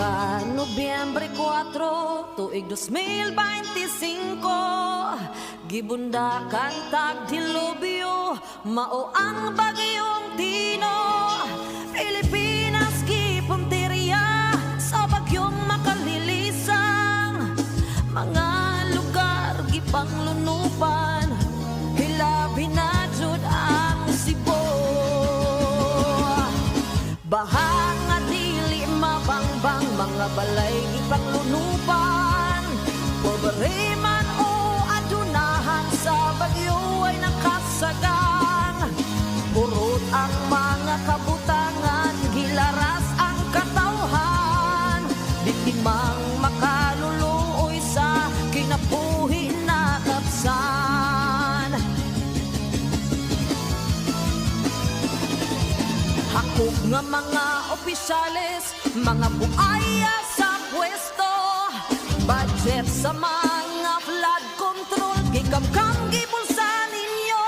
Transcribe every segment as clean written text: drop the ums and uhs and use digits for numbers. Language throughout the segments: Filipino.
Ka Nobyembre 4, tuig 2025, gibundakan tag dilubyo, mao ang bagyong Tino. Pilipinas gipunteriya sa bagyong makalilisang, mga lugar gipanglunupan, hilabi na jud ang Cebu. Baha nga dili mabangbang, mga balay ipanglunupan, pobre man o adunahan sa bagyo ay nakasagang. Purot ang mga kabutangan, gilaras ang katawhan, biktimang makaluluoy sa kinabuhi na kapsan. Hakog nga mga opisyales, mga buaya sa pwesto, budget sa mga flood control, gikamkam gibulsa ninyo.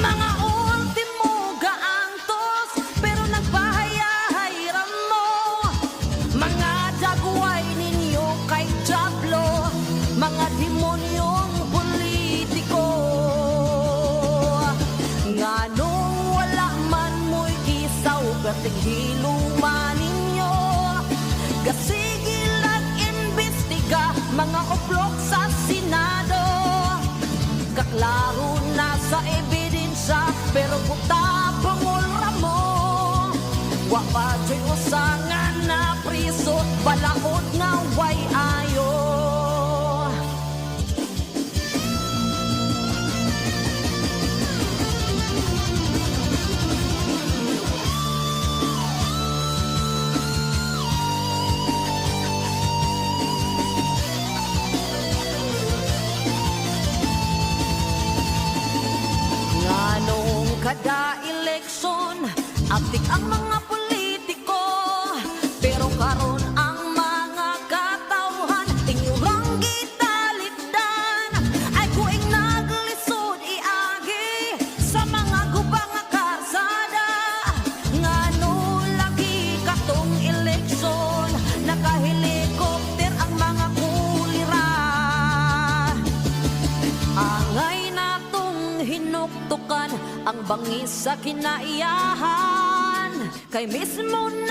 Mga ultimo gaantos, pero nagpahayahay-ram mo. Mga dagway ninyo kay Diablo, mga demonyong politiko. Nganong wala man mo'y isaw, perting hiluman ninyo. Gasigil at imbestiga, mga oplok sa Senado. Kaklaro na sa ebidensya, pero puta pangulra mo. Wa pa dyo'y usangan na priso, balaod nga way ayo. Nganong kada eleksyon, aptik ang mga politiko, pero karon ang mga katawhan inyurang gitalitdan. Ay kuing naglisod iagi sa mga gubang nga karsada. Ngano lagi katong eleksyon, nakahelikopter ang mga kulira. Angay natong hinuktukan ang bangis sa kinaiyahan, kay mismo